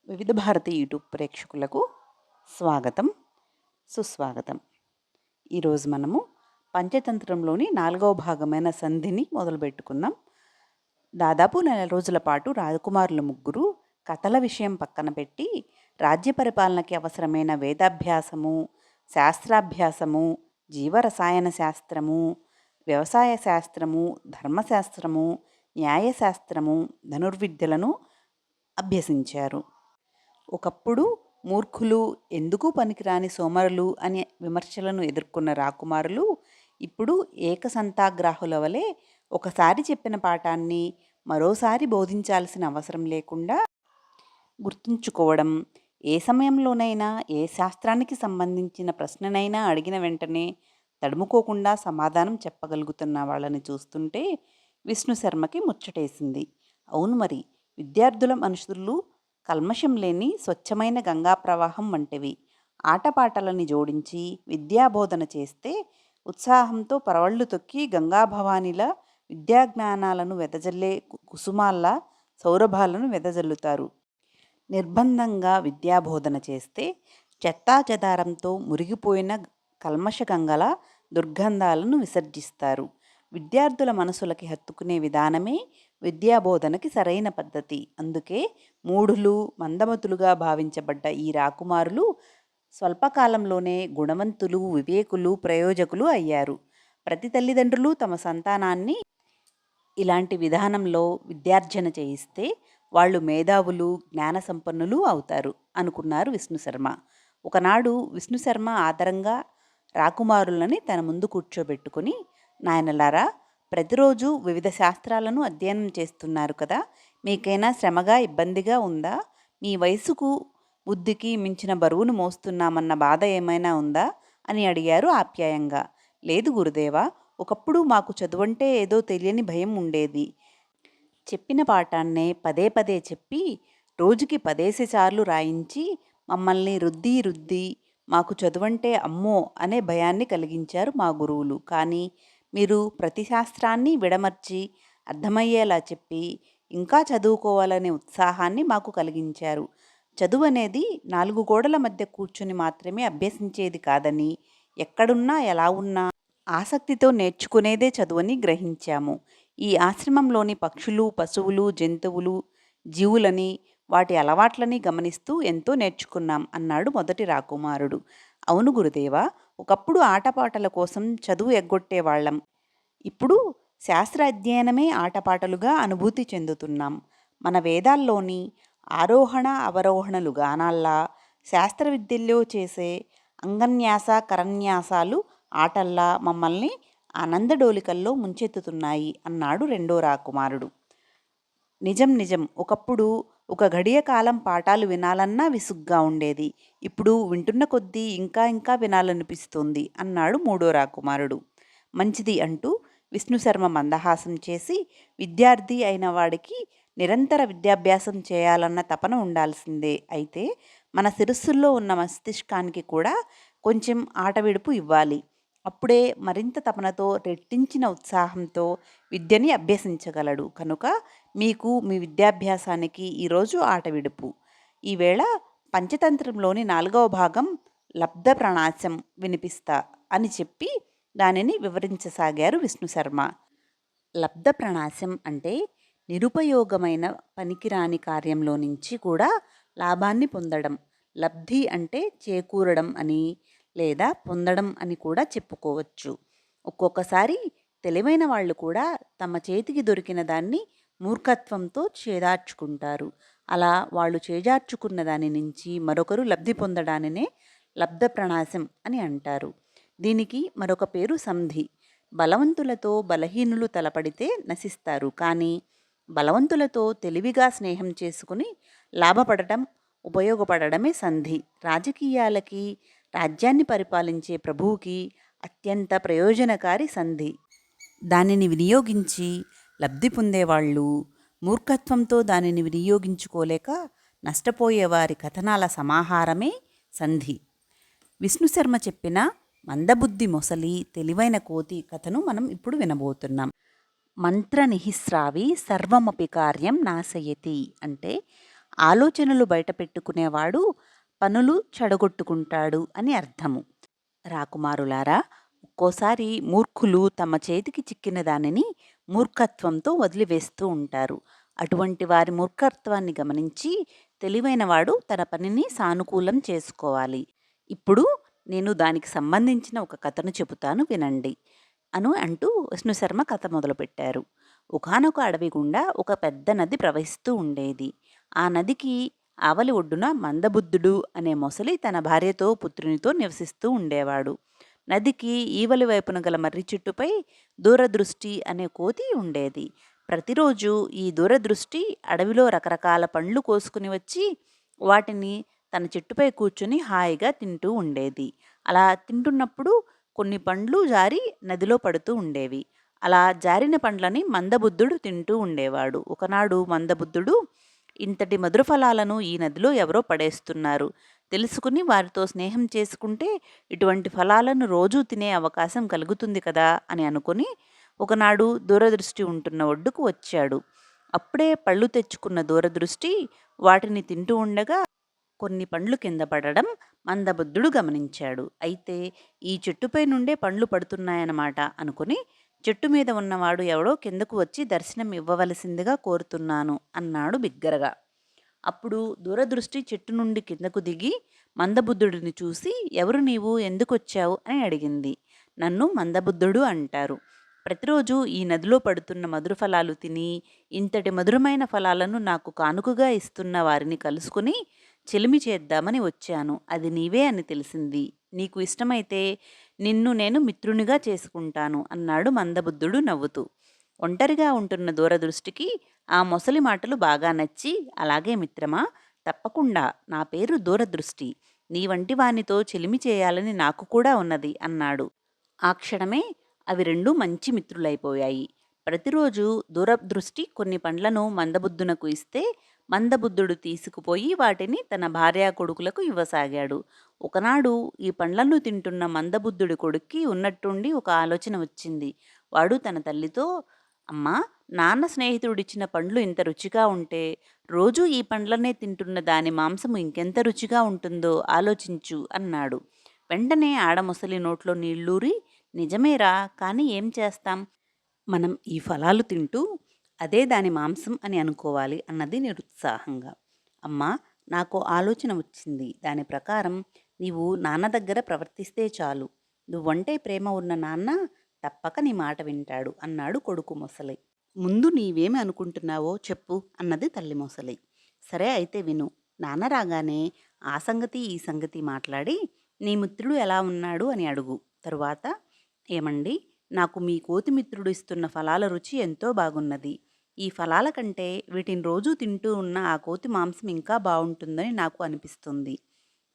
వివిధ భారతి యూట్యూబ్ ప్రేక్షకులకు స్వాగతం, సుస్వాగతం. ఈరోజు మనము పంచతంత్రంలోని 4వ భాగమైన సంధిని మొదలుపెట్టుకుందాం. దాదాపు నెల రోజుల పాటు రాజకుమారులు ముగ్గురు కథల విషయం పక్కన పెట్టి రాజ్య పరిపాలనకి అవసరమైన వేదాభ్యాసము, శాస్త్రాభ్యాసము, జీవరసాయన శాస్త్రము, వ్యవసాయ శాస్త్రము, ధర్మశాస్త్రము, న్యాయశాస్త్రము, ధనుర్విద్యలను అభ్యసించారు. ఒకప్పుడు మూర్ఖులు, ఎందుకు పనికిరాని సోమరులు అనే విమర్శలను ఎదుర్కొన్న రాకుమారులు ఇప్పుడు ఏకసంతాగ్రాహుల వలె ఒకసారి చెప్పిన పాఠాన్ని మరోసారి బోధించాల్సిన అవసరం లేకుండా గుర్తుంచుకోవడం, ఏ సమయంలోనైనా ఏ శాస్త్రానికి సంబంధించిన ప్రశ్ననైనా అడిగిన వెంటనే తడుముకోకుండా సమాధానం చెప్పగలుగుతున్న వాళ్ళని చూస్తుంటే విష్ణు శర్మకి ముచ్చటేసింది. అవును మరి, విద్యార్థుల మనుషులు కల్మషం లేని స్వచ్ఛమైన గంగా ప్రవాహం వంటివి. ఆటపాటలని జోడించి విద్యాబోధన చేస్తే ఉత్సాహంతో పరవళ్ళు తొక్కి గంగాభవానిలా విద్యాజ్ఞానాలను వెదజల్లే కుసుమాల్లా సౌరభాలను వెదజల్లుతారు. నిర్బంధంగా విద్యాబోధన చేస్తే చెత్తాచెదారంతో మురిగిపోయిన కల్మషగంగల దుర్గంధాలను విసర్జిస్తారు. విద్యార్థుల మనసులకి హత్తుకునే విధానమే విద్యాబోధనకి సరైన పద్ధతి. అందుకే మూఢులు, మందమతులుగా భావించబడ్డ ఈ రాకుమారులు స్వల్పకాలంలోనే గుణవంతులు, వివేకులు, ప్రయోజకులు అయ్యారు. ప్రతి తల్లిదండ్రులు తమ సంతానాన్ని ఇలాంటి విధానంలో విద్యార్జన చేయిస్తే వాళ్ళు మేధావులు, జ్ఞాన సంపన్నులు అవుతారు అనుకున్నారు విష్ణుశర్మ. ఒకనాడు విష్ణుశర్మ ఆదరంగా రాకుమారులని తన ముందు కూర్చోబెట్టుకుని, నాయనలారా, ప్రతిరోజు వివిధ శాస్త్రాలను అధ్యయనం చేస్తున్నారు కదా, మీకైనా శ్రమగా ఇబ్బందిగా ఉందా? మీ వయసుకు బుద్ధికి మించిన బరువును మోస్తున్నామన్న బాధ ఏమైనా ఉందా అని అడిగారు ఆప్యాయంగా. లేదు గురుదేవా, ఒకప్పుడు మాకు చదువంటే ఏదో తెలియని భయం ఉండేది. చెప్పిన పాఠాన్నే పదే పదే చెప్పి రోజుకి 10 సార్లు రాయించి మమ్మల్ని రుద్ది రుద్ది మాకు చదువంటే అమ్మో అనే భయాన్ని కలిగించారు మా గురువులు. కానీ మీరు ప్రతి శాస్త్రాన్ని విడమర్చి అర్థమయ్యేలా చెప్పి ఇంకా చదువుకోవాలనే ఉత్సాహాన్ని మాకు కలిగించారు. చదువు అనేది 4 గోడల మధ్య కూర్చుని మాత్రమే అభ్యసించేది కాదని, ఎక్కడున్నా ఎలా ఉన్నా ఆసక్తితో నేర్చుకునేదే చదువని గ్రహించాము. ఈ ఆశ్రమంలోని పక్షులు, పశువులు, జంతువులు, జీవులని, వాటి అలవాట్లని గమనిస్తూ ఎంతో నేర్చుకున్నాం అన్నాడు మొదటి రాకుమారుడు. అవును గురుదేవా, ఒకప్పుడు ఆటపాటల కోసం చదువు ఎగ్గొట్టేవాళ్ళం. ఇప్పుడు శాస్త్ర అధ్యయనమే ఆటపాటలుగా అనుభూతి చెందుతున్నాం. మన వేదాల్లోని ఆరోహణ అవరోహణలు గానాల్లా శాస్త్ర విద్యల్లో చేసే అంగన్యాస కరన్యాసాలు ఆటల్లా మమ్మల్ని ఆనందడోలికల్లో ముంచెత్తుతున్నాయి అన్నాడు రెండో రాకుమారుడు. నిజం నిజం, ఒకప్పుడు ఒక గడియ కాలం పాఠాలు వినాలన్నా విసుగ్గా ఉండేది. ఇప్పుడు వింటున్న కొద్దీ ఇంకా ఇంకా వినాలనిపిస్తోంది అన్నాడు మూడో రాకుమారుడు. మంచిది అంటూ విష్ణుశర్మ మందహాసం చేసి, విద్యార్థి అయిన వాడికి నిరంతర విద్యాభ్యాసం చేయాలన్న తపన ఉండాల్సిందే. అయితే మన శిరస్సుల్లో ఉన్న మస్తిష్కానికి కూడా కొంచెం ఆట విడుపు ఇవ్వాలి. అప్పుడే మరింత తపనతో, రెట్టించిన ఉత్సాహంతో విద్యని అభ్యసించగలడు. కనుక మీకు మీ విద్యాభ్యాసానికి ఈరోజు ఆట విడుపు. ఈవేళ పంచతంత్రంలోని 4వ భాగం లబ్ధ ప్రణాశం వినిపిస్తా అని చెప్పి దానిని వివరించసాగారు విష్ణుశర్మ. లబ్ధ ప్రణాశం అంటే నిరుపయోగమైన పనికిరాని కార్యంలో నుంచి కూడా లాభాన్ని పొందడం. లబ్ధి అంటే చేకూరడం అని, లేదా పొందడం అని కూడా చెప్పుకోవచ్చు. ఒక్కొక్కసారి తెలివైన వాళ్ళు కూడా తమ చేతికి దొరికిన దాన్ని మూర్ఖత్వంతో చేజార్చుకుంటారు. అలా వాళ్ళు చేజార్చుకున్న దాని నుంచి మరొకరు లబ్ధి పొందడానినే లబ్ధ ప్రణాశం అని అంటారు. దీనికి మరొక పేరు సంధి. బలవంతులతో బలహీనులు తలపడితే నశిస్తారు, కానీ బలవంతులతో తెలివిగా స్నేహం చేసుకుని లాభపడటం, ఉపయోగపడడమే సంధి. రాజకీయాలకి, రాజ్యాన్ని పరిపాలించే ప్రభువుకి అత్యంత ప్రయోజనకారి సంధి. దానిని వినియోగించి లబ్ధి పొందేవాళ్ళు, మూర్ఖత్వంతో దానిని వినియోగించుకోలేక నష్టపోయేవారి కథనాల సమాహారమే సంధి. విష్ణుశర్మ చెప్పిన మందబుద్ధి మొసలి, తెలివైన కోతి కథను మనం ఇప్పుడు వినబోతున్నాం. మంత్రనిహిస్రావి సర్వమపి కార్యం నాశయతి అంటే ఆలోచనలు బయటపెట్టుకునేవాడు పనులు చెడగొట్టుకుంటాడు అని అర్థము. రాకుమారులారా, ఒక్కోసారి మూర్ఖులు తమ చేతికి చిక్కిన దానిని మూర్ఖత్వంతో వదిలివేస్తూ ఉంటారు. అటువంటి వారి మూర్ఖత్వాన్ని గమనించి తెలివైనవాడు తన పనిని సానుకూలం చేసుకోవాలి. ఇప్పుడు నేను దానికి సంబంధించిన ఒక కథను చెబుతాను వినండి అంటూ విష్ణుశర్మ కథ మొదలుపెట్టారు. ఒకానొక అడవి గుండా ఒక పెద్ద నది ప్రవహిస్తూ ఉండేది. ఆ నదికి ఆవలి ఒడ్డున మందబుద్ధుడు అనే మొసలి తన భార్యతో పుత్రునితో నివసిస్తూ ఉండేవాడు. నదికి ఈవలి వైపున గల మర్రి చెట్టుపై దూరదృష్టి అనే కోతి ఉండేది. ప్రతిరోజు ఈ దూరదృష్టి అడవిలో రకరకాల పండ్లు కోసుకుని వచ్చి వాటిని తన చెట్టుపై కూర్చుని హాయిగా తింటూ ఉండేది. అలా తింటున్నప్పుడు కొన్ని పండ్లు జారి నదిలో పడుతూ ఉండేవి. అలా జారిన పండ్లని మందబుద్ధుడు తింటూ ఉండేవాడు. ఒకనాడు మందబుద్ధుడు, ఇంతటి మధుర ఫలాలను ఈ నదిలో ఎవరో పడేస్తున్నారు. తెలుసుకుని వారితో స్నేహం చేసుకుంటే ఇటువంటి ఫలాలను రోజూ తినే అవకాశం కలుగుతుంది కదా అని అనుకుని ఒకనాడు దూరదృష్టి ఉంటున్న ఒడ్డుకు వచ్చాడు. అప్పుడే పళ్ళు తెచ్చుకున్న దూరదృష్టి వాటిని తింటూ ఉండగా కొన్ని పండ్లు కింద పడడం మందబుద్ధుడు గమనించాడు. అయితే ఈ చెట్టుపై నుండే పండ్లు పడుతున్నాయన్నమాట అనుకుని, చెట్టు మీద ఉన్నవాడు ఎవడో కిందకు వచ్చి దర్శనం ఇవ్వవలసిందిగా కోరుతున్నాను అన్నాడు బిగ్గరగా. అప్పుడు దూరదృష్టి చెట్టు నుండి కిందకు దిగి మందబుద్ధుడిని చూసి, ఎవరు నీవు, ఎందుకొచ్చావు అని అడిగింది. నన్ను మందబుద్ధుడు అంటారు. ప్రతిరోజు ఈ నదిలో పడుతున్న మధుర ఫలాలు తిని ఇంతటి మధురమైన ఫలాలను నాకు కానుకగా ఇస్తున్న వారిని కలుసుకుని చెలిమి చేద్దామని వచ్చాను. అది నీవే అని తెలిసింది. నీకు ఇష్టమైతే నిన్ను నేను మిత్రునిగా చేసుకుంటాను అన్నాడు మందబుద్ధుడు నవ్వుతూ. ఒంటరిగా ఉంటున్న దూరదృష్టికి ఆ మొసలి మాటలు బాగా నచ్చి, అలాగే మిత్రమా, తప్పకుండా, నా పేరు దూరదృష్టి. నీ వంటి వానితో చెలిమి చేయాలని నాకు కూడా ఉన్నది అన్నాడు. ఆ క్షణమే అవి రెండూ మంచి మిత్రులైపోయాయి. ప్రతిరోజు దూరదృష్టి కొన్ని పండ్లను మందబుద్ధునకు ఇస్తే మందబుద్ధుడు తీసుకుపోయి వాటిని తన భార్యా కొడుకులకు ఇవ్వసాగాడు. ఒకనాడు ఈ పండ్లను తింటున్న మందబుద్ధుడి కొడుక్కి ఉన్నట్టుండి ఒక ఆలోచన వచ్చింది. వాడు తన తల్లితో, అమ్మా, నాన్న స్నేహితుడిచ్చిన పండ్లు ఇంత రుచిగా ఉంటే రోజూ ఈ పండ్లనే తింటున్న దాని మాంసము ఇంకెంత రుచిగా ఉంటుందో ఆలోచించు అన్నాడు. వెంటనే ఆడమొసలి నోట్లో నీళ్లూరి, నిజమేరా, కానీ ఏం చేస్తాం, మనం ఈ ఫలాలు తింటూ అదే దాని మాంసం అని అనుకోవాలి అన్నది నిరుత్సాహంగా. అమ్మా, నాకు ఆలోచన వచ్చింది. దాని ప్రకారం నీవు నాన్న దగ్గర ప్రవర్తిస్తే చాలు. నువ్వంటే ప్రేమ ఉన్న నాన్న తప్పక నీ మాట వింటాడు అన్నాడు కొడుకు మొసలి. ముందు నీవేమి అనుకుంటున్నావో చెప్పు అన్నది తల్లి మొసలి. సరే అయితే విను. నాన్న రాగానే ఆ సంగతి ఈ సంగతి మాట్లాడి నీ మిత్రుడు ఎలా ఉన్నాడు అని అడుగు. తరువాత, ఏమండి, నాకు మీ కోతి మిత్రుడు ఇస్తున్న ఫలాల రుచి ఎంతో బాగున్నది. ఈ ఫలాల కంటే వీటిని రోజూ తింటూ ఉన్న ఆ కోతి మాంసం ఇంకా బాగుంటుందని నాకు అనిపిస్తుంది.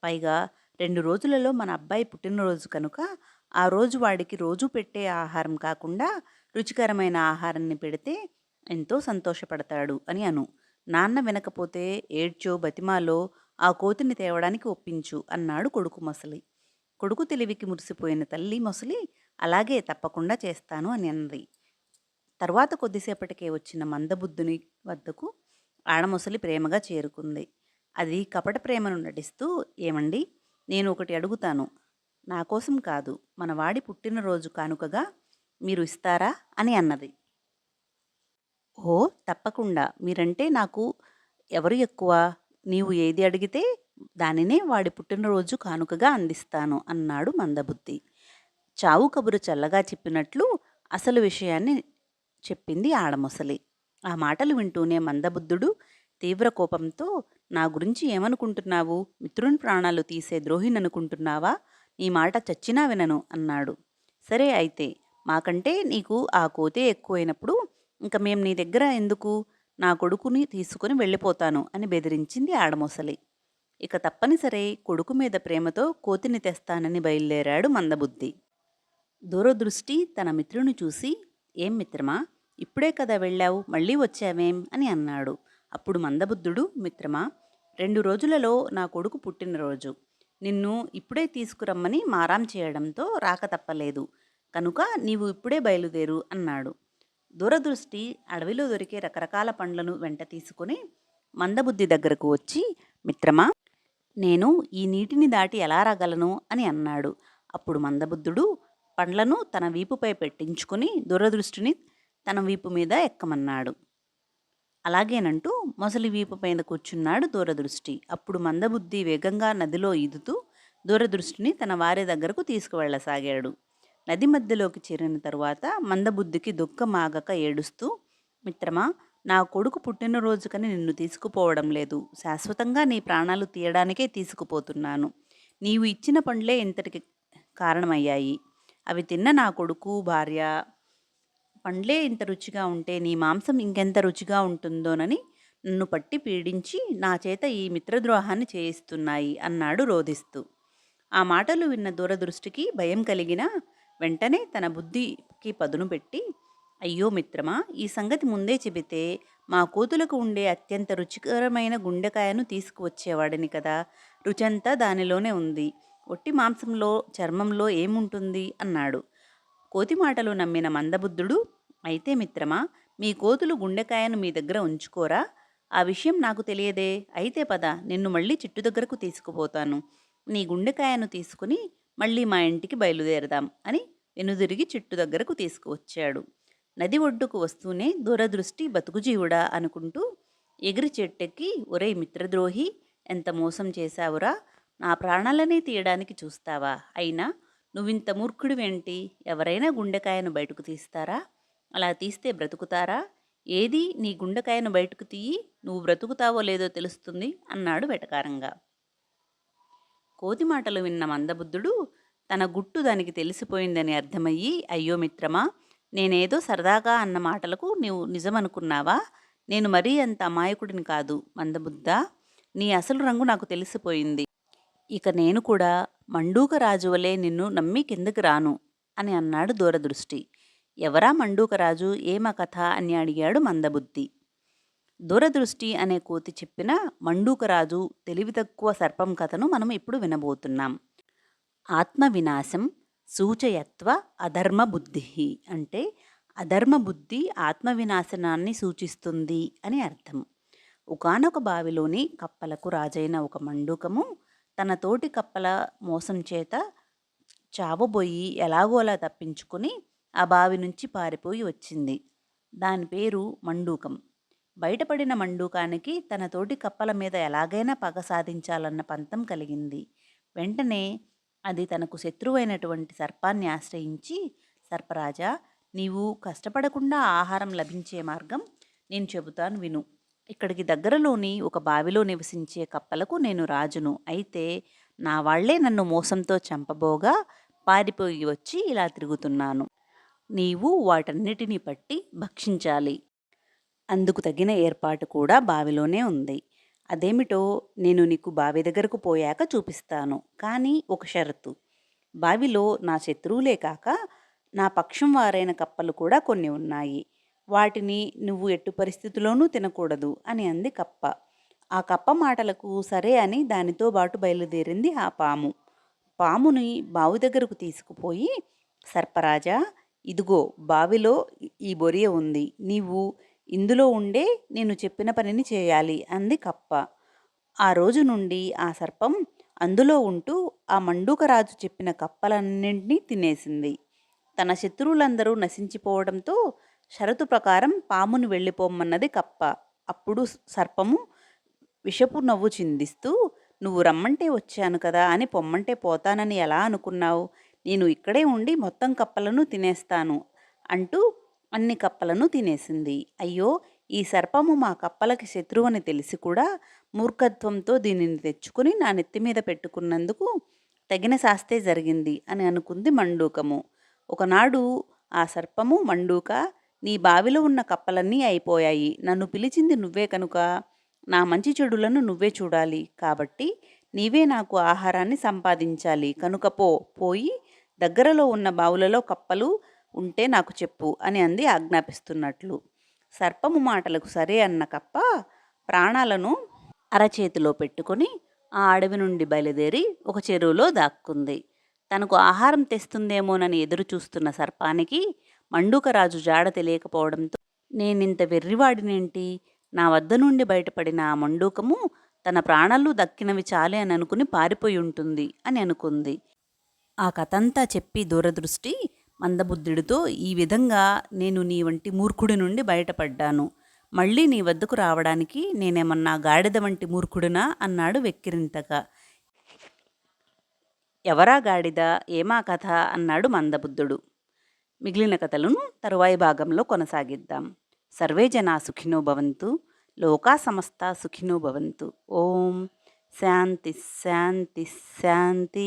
పైగా 2 రోజులలో మన అబ్బాయి పుట్టినరోజు కనుక ఆ రోజు వాడికి రోజూ పెట్టే ఆహారం కాకుండా రుచికరమైన ఆహారాన్ని పెడితే ఎంతో సంతోషపడతాడు అని అను. నాన్న వినకపోతే ఏడ్చో బతిమాలో ఆ కోతిని తేవడానికి ఒప్పించు అన్నాడు కొడుకు మొసలి. కొడుకు తెలివికి మురిసిపోయిన తల్లి మొసలి, అలాగే, తప్పకుండా చేస్తాను అని అన్నది. తర్వాత కొద్దిసేపటికే వచ్చిన మందబుద్ధుని వద్దకు ఆడమొసలి ప్రేమగా చేరుకుంది. అది కపట ప్రేమను నటిస్తూ, ఏమండి, నేను ఒకటి అడుగుతాను. నా కోసం కాదు, మన వాడి పుట్టినరోజు కానుకగా మీరు ఇస్తారా అని అన్నది. ఓ, తప్పకుండా, మీరంటే నాకు ఎవరు ఎక్కువ, నీవు ఏది అడిగితే దానినే వాడి పుట్టినరోజు కానుకగా అందిస్తాను అన్నాడు మందబుద్ధి. చావు కబురు చల్లగా చెప్పినట్లు అసలు విషయాన్ని చెప్పింది ఆడమొసలి. ఆ మాటలు వింటూనే మందబుద్ధుడు తీవ్ర కోపంతో, నా గురించి ఏమనుకుంటున్నావు, మిత్రుని ప్రాణాలు తీసే ద్రోహిననుకుంటున్నావా, నీ మాట చచ్చినా వినను అన్నాడు. సరే అయితే, మాకంటే నీకు ఆ కోతే ఎక్కువైనప్పుడు ఇంక మేం నీ దగ్గర ఎందుకు, నా కొడుకుని తీసుకుని వెళ్ళిపోతాను అని బెదిరించింది ఆడమొసలి. ఇక తప్పనిసరి కొడుకు మీద ప్రేమతో కోతిని తెస్తానని బయలుదేరాడు మందబుద్ధి. దూరదృష్టి తన మిత్రుని చూసి, ఏం మిత్రమా, ఇప్పుడే కదా వెళ్ళావు, మళ్ళీ వచ్చావేం అని అన్నాడు. అప్పుడు మందబుద్ధుడు, మిత్రమా, 2 రోజులలో నా కొడుకు పుట్టినరోజు. నిన్ను ఇప్పుడే తీసుకురమ్మని మారాం చేయడంతో రాక తప్పలేదు. కనుక నీవు ఇప్పుడే బయలుదేరు అన్నాడు. దూరదృష్టి అడవిలో దొరికే రకరకాల పండ్లను వెంట తీసుకుని మందబుద్ధి దగ్గరకు వచ్చి, మిత్రమా, నేను ఈ నీటిని దాటి ఎలా రాగలను అని అన్నాడు. అప్పుడు మందబుద్ధుడు పండ్లను తన వీపుపై పెట్టించుకుని దూరదృష్టిని తన వీపు మీద ఎక్కమన్నాడు. అలాగేనంటూ మొసలి వీపు పైన కూర్చున్నాడు దూరదృష్టి. అప్పుడు మందబుద్ధి వేగంగా నదిలో ఈదుతూ దూరదృష్టిని తన వారి దగ్గరకు తీసుకువెళ్ళసాగాడు. నది మధ్యలోకి చేరిన తరువాత మందబుద్ధికి దుఃఖమాగక ఏడుస్తూ, మిత్రమా, నా కొడుకు పుట్టినరోజుకని నిన్ను తీసుకుపోవడం లేదు. శాశ్వతంగా నీ ప్రాణాలు తీయడానికే తీసుకుపోతున్నాను. నీవు ఇచ్చిన పండ్లే ఇంతటికి కారణమయ్యాయి. అవి తిన్న నా కొడుకు, భార్య పండ్లే ఇంత రుచిగా ఉంటే నీ మాంసం ఇంకెంత రుచిగా ఉంటుందోనని నన్ను పట్టి పీడించి నా చేత ఈ మిత్రద్రోహాన్ని చేయిస్తున్నాయి అన్నాడు రోధిస్తూ. ఆ మాటలు విన్న దూరదృష్టికి భయం కలిగిన వెంటనే తన బుద్ధికి పదును పెట్టి, అయ్యో మిత్రమా, ఈ సంగతి ముందే చెబితే మా కోతులకు ఉండే అత్యంత రుచికరమైన గుండెకాయను తీసుకువచ్చేవాడిని కదా. రుచంతా దానిలోనే ఉంది. ఒట్టి మాంసంలో, చర్మంలో ఏముంటుంది అన్నాడు. కోతి మాటలు నమ్మిన మందబుద్ధుడు, అయితే మిత్రమా, మీ కోతులు గుండెకాయను మీ దగ్గర ఉంచుకోరా? ఆ విషయం నాకు తెలియదే. అయితే పద, నిన్ను మళ్ళీ చెట్టు దగ్గరకు తీసుకుపోతాను. నీ గుండెకాయను తీసుకుని మళ్ళీ మా ఇంటికి బయలుదేరదాం అని వెనుదిరిగి చెట్టు దగ్గరకు తీసుకువచ్చాడు. నది ఒడ్డుకు వస్తూనే దూరదృష్టి బతుకుజీవుడా అనుకుంటూ ఎగిరి చెట్టెక్కి, ఒరేయ్ మిత్రద్రోహి, ఎంత మోసం చేశావురా! నా ప్రాణాలనే తీయడానికి చూస్తావా? అయినా నువ్వింత మూర్ఖుడివేంటి? ఎవరైనా గుండెకాయను బయటకు తీస్తారా? అలా తీస్తే బ్రతుకుతారా? ఏది నీ గుండెకాయను బయటకు తీయి, నువ్వు బ్రతుకుతావో లేదో తెలుస్తుంది అన్నాడు వెటకారంగా. కోతి మాటలు విన్న మందబుద్ధుడు తన గుట్టు దానికి తెలిసిపోయిందని అర్థమయ్యి, అయ్యో మిత్రమా, నేనేదో సరదాగా అన్న మాటలకు నీవు నిజమనుకున్నావా? నేను మరీ అంత అమాయకుడిని కాదు మందబుద్ధా. నీ అసలు రంగు నాకు తెలిసిపోయింది. ఇక నేను కూడా మండూకరాజు వలె నిన్ను నమ్మి కిందకి రాను అని అన్నాడు దూరదృష్టి. ఎవరా మండూకరాజు, ఏమ కథ అని అడిగాడు మందబుద్ధి. దూరదృష్టి అనే కోతి చెప్పిన మండూకరాజు తెలివి తక్కువ సర్పం కథను మనం ఇప్పుడు వినబోతున్నాం. ఆత్మవినాశం సూచయత్వ అధర్మ బుద్ధి అంటే అధర్మ బుద్ధి ఆత్మవినాశనాన్ని సూచిస్తుంది అని అర్థం. ఒకానొక బావిలోని కప్పలకు రాజైన ఒక మండూకము తన తోటి కప్పల మోసం చేత చావబోయి ఎలాగోలా తప్పించుకుని ఆ బావి నుంచి పారిపోయి వచ్చింది. దాని పేరు మండూకం. బయటపడిన మండూకానికి తన తోటి కప్పల మీద ఎలాగైనా పగ సాధించాలన్న పంతం కలిగింది. వెంటనే అది తనకు శత్రువైనటువంటి సర్పాన్ని ఆశ్రయించి, సర్పరాజా, నీవు కష్టపడకుండా ఆహారం లభించే మార్గం నేను చెబుతాను విను. ఇక్కడికి దగ్గరలోని ఒక బావిలో నివసించే కప్పలకు నేను రాజును. అయితే నా వాళ్లే నన్ను మోసంతో చంపబోగా పారిపోయి వచ్చి ఇలా తిరుగుతున్నాను. నీవు వాటన్నిటినీ పట్టి భక్షించాలి. అందుకు తగిన ఏర్పాటు కూడా బావిలోనే ఉంది. అదేమిటో నేను నీకు బావి దగ్గరకు పోయాక చూపిస్తాను. కానీ ఒక షరతు. బావిలో నా శత్రువులే కాక నా పక్షం వారైన కప్పలు కూడా కొన్ని ఉన్నాయి. వాటిని నువ్వు ఎట్టు పరిస్థితుల్లోనూ తినకూడదు అని అంది కప్ప. ఆ కప్ప మాటలకు సరే అని దానితో బాటు బయలుదేరింది ఆ పాము. పాముని బావి దగ్గరకు తీసుకుపోయి, సర్పరాజా, ఇదిగో బావిలో ఈ బొరియ ఉంది. నీవు ఇందులో ఉండే నేను చెప్పిన పనిని చేయాలి అంది కప్ప. ఆ రోజు నుండి ఆ సర్పం అందులో ఉంటూ ఆ మండూకరాజు చెప్పిన కప్పలన్నింటినీ తినేసింది. తన శత్రువులందరూ నశించిపోవడంతో షరతు ప్రకారం పామును వెళ్ళిపోమన్నది కప్ప. అప్పుడు సర్పము విషపు నవ్వు చిందిస్తూ, నువ్వు రమ్మంటే వచ్చాను కదా అని పొమ్మంటే పోతానని ఎలా అనుకున్నావు? నేను ఇక్కడే ఉండి మొత్తం కప్పలను తినేస్తాను అంటూ అన్ని కప్పలను తినేసింది. అయ్యో, ఈ సర్పము మా కప్పలకి శత్రువని తెలిసి కూడా మూర్ఖత్వంతో దీనిని తెచ్చుకుని నా నెత్తి మీద పెట్టుకున్నందుకు తగిన శాస్తే జరిగింది అని అనుకుంది మండూకము. ఒకనాడు ఆ సర్పము, మండూక, నీ బావిలో ఉన్న కప్పలన్నీ అయిపోయాయి. నన్ను పిలిచింది నువ్వే కనుక నా మంచి చెడులను నువ్వే చూడాలి. కాబట్టి నీవే నాకు ఆహారాన్ని సంపాదించాలి. కనుక పోయి దగ్గరలో ఉన్న బావులలో కప్పలు ఉంటే నాకు చెప్పు అని అంది ఆజ్ఞాపిస్తున్నట్లు. సర్పము మాటలకు సరే అన్న కప్ప ప్రాణాలను అరచేతిలో పెట్టుకుని ఆ అడవి నుండి బయలుదేరి ఒక చెరువులో దాక్కుంది. తనకు ఆహారం తెస్తుందేమోనని ఎదురు చూస్తున్న సర్పానికి మండూకరాజు జాడ తెలియకపోవడంతో, నేనింత వెర్రివాడినేంటి, నా వద్ద నుండి బయటపడిన ఆ మండూకము తన ప్రాణాలు దక్కినవి చాలే అని అనుకుని పారిపోయి ఉంటుంది అని అనుకుంది. ఆ కథంతా చెప్పి దూరదృష్టి మందబుద్ధుడితో, ఈ విధంగా నేను నీ వంటి మూర్ఖుడి నుండి బయటపడ్డాను. మళ్ళీ నీ వద్దకు రావడానికి నేనేమన్నా గాడిద వంటి మూర్ఖుడినా అన్నాడు వెక్కిరింతగా. ఎవరా గాడిద, ఏమా కథ అన్నాడు మందబుద్ధుడు. మిగిలిన కథలను తరువాయి భాగంలో కొనసాగిద్దాం. సర్వే జనా సుఖినో భవంతు. లోకా సమస్తా సుఖినో భవంతు. ఓం శాంతి శాంతి శాంతి.